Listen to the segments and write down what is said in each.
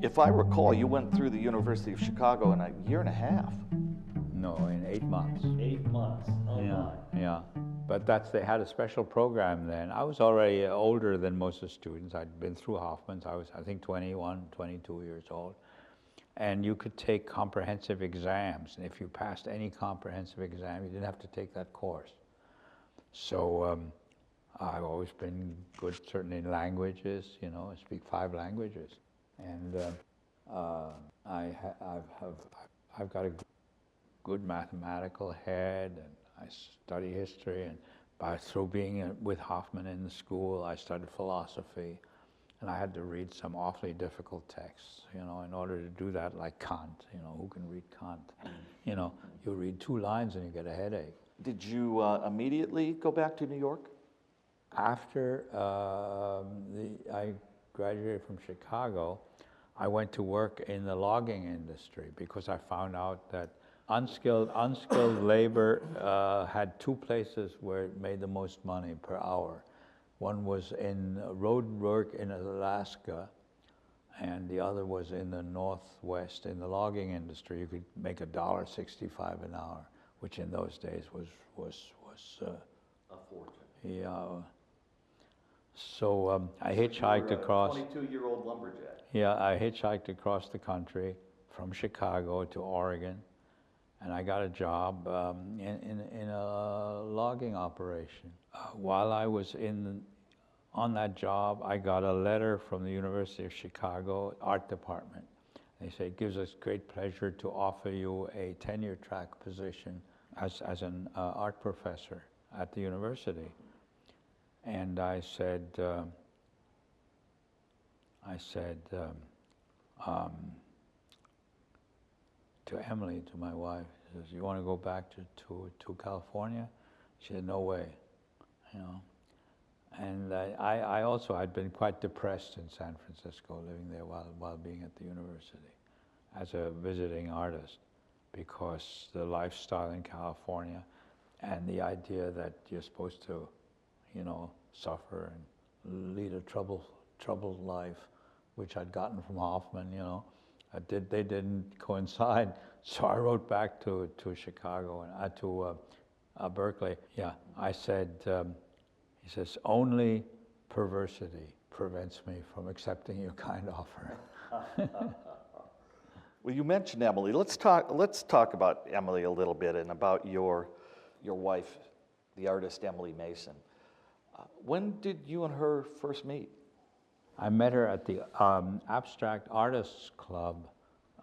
If I recall, you went through the University of Chicago in a year and a half. No, in 8 months. 8 months, oh Yeah, my. yeah. But they had a special program then. I was already older than most of the students. I'd been through Hoffman's. I was, I think, 21, 22 years old. And you could take comprehensive exams. And if you passed any comprehensive exam, you didn't have to take that course. So I've always been good, certainly in languages. You know, I speak 5 languages. And I've got a good mathematical head, and I study history, and through being with Hoffman in the school, I studied philosophy, and I had to read some awfully difficult texts, you know, in order to do that, like Kant, you know, who can read Kant? You know, you read 2 lines and you get a headache. Did you immediately go back to New York? After I graduated from Chicago, I went to work in the logging industry because I found out that unskilled labor had 2 places where it made the most money per hour. One was in road work in Alaska, and the other was in the Northwest in the logging industry. You could make $1.65 an hour, which in those days was A fortune. yeah. So I hitchhiked across. 22-year-old lumberjack. Yeah, I hitchhiked across the country from Chicago to Oregon, and I got a job in a logging operation. While I was on that job, I got a letter from the University of Chicago art department. They say, it gives us great pleasure to offer you a tenure track position as an art professor at the university. And I said, to Emily, to my wife, she says, you want to go back to California? She said, no way, you know. And I also, I'd been quite depressed in San Francisco, living there while being at the university as a visiting artist, because the lifestyle in California and the idea that you're supposed to, you know, suffer and lead a troubled life, which I'd gotten from Hoffman, you know, they didn't coincide. So I wrote back to Chicago and to Berkeley. Yeah, I said, he says, only perversity prevents me from accepting your kind offer. Well, you mentioned Emily. Let's talk about Emily a little bit and about your wife, the artist Emily Mason. When did you and her first meet? I met her at the Abstract Artists Club.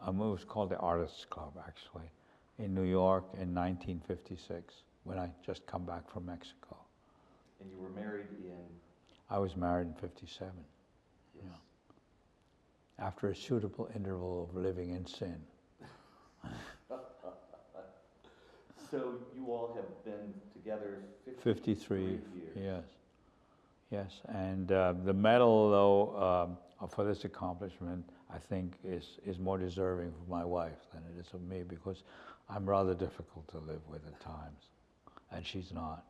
It was called the Artists Club, actually, in New York in 1956, when I just come back from Mexico. And you were married in? I was married in 57. Yes. Yeah. After a suitable interval of living in sin. So you all have been together 53 years. Yes. Yes, and the medal, though, for this accomplishment, I think is more deserving for my wife than it is of me, because I'm rather difficult to live with at times, and she's not.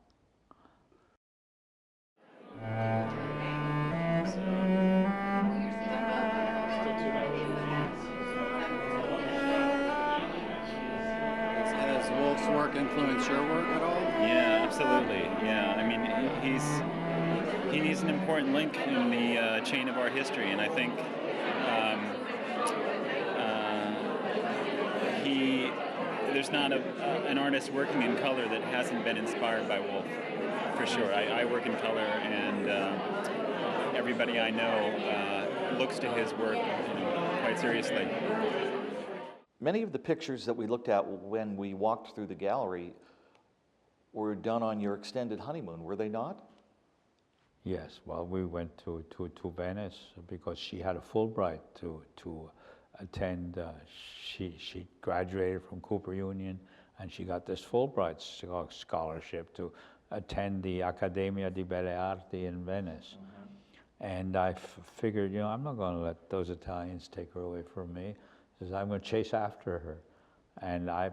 Has Wolf's work influenced your work at all? Yeah, absolutely. Yeah, I mean, he's an important link in the chain of art history, and I think there's not an artist working in color that hasn't been inspired by Wolf, for sure. I work in color, and everybody I know looks to his work, you know, quite seriously. Many of the pictures that we looked at when we walked through the gallery were done on your extended honeymoon, were they not? Yes, well, we went to Venice because she had a Fulbright to attend. She graduated from Cooper Union, and she got this Fulbright scholarship to attend the Accademia di Belle Arti in Venice. Mm-hmm. And I figured, you know, I'm not going to let those Italians take her away from me. So I'm going to chase after her.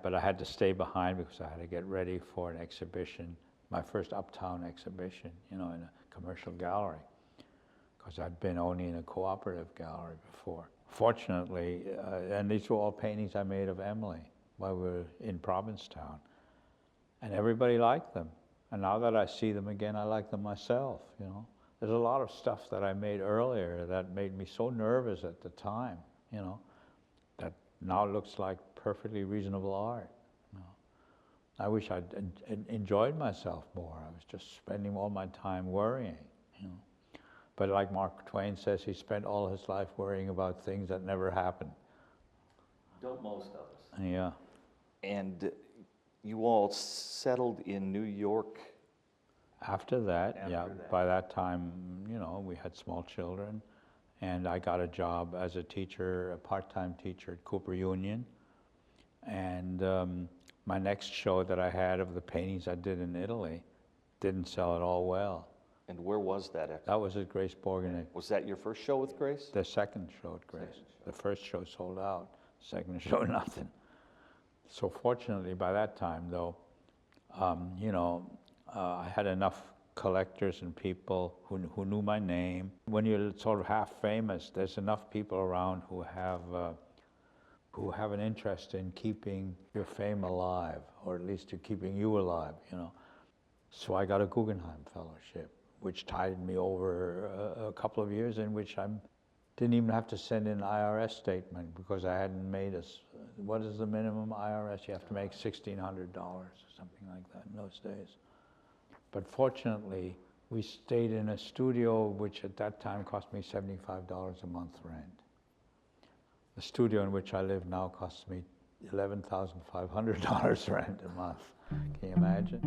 But I had to stay behind because I had to get ready for an exhibition, my first uptown exhibition, you know, in a commercial gallery. because I'd been only in a cooperative gallery before. Fortunately, and these were all paintings I made of Emily while we were in Provincetown. And everybody liked them. And now that I see them again, I like them myself, you know. There's a lot of stuff that I made earlier that made me so nervous at the time, you know, that now looks like perfectly reasonable art. You know. I wish I'd enjoyed myself more. I was just spending all my time worrying, you know. But like Mark Twain says, he spent all his life worrying about things that never happened. Don't most of us. Yeah. And you all settled in New York. After that, by that time, you know, we had small children, and I got a job as a teacher, a part-time teacher at Cooper Union. And my next show that I had of the paintings I did in Italy didn't sell at all well. And where was that at? That was at Grace Borgenay. Was that your first show with Grace? The second show at Grace. The first show sold out, second show nothing. So fortunately, by that time, though, you know, I had enough collectors and people who knew my name. When you're sort of half famous, there's enough people around who have an interest in keeping your fame alive, or at least to keeping you alive, you know. So I got a Guggenheim Fellowship, which tided me over a couple of years in which I didn't even have to send in an IRS statement because I hadn't made what is the minimum IRS? You have to make $1,600 or something like that in those days. But fortunately, we stayed in a studio which at that time cost me $75 a month rent. The studio in which I live now costs me $11,500 rent a month. Can you imagine?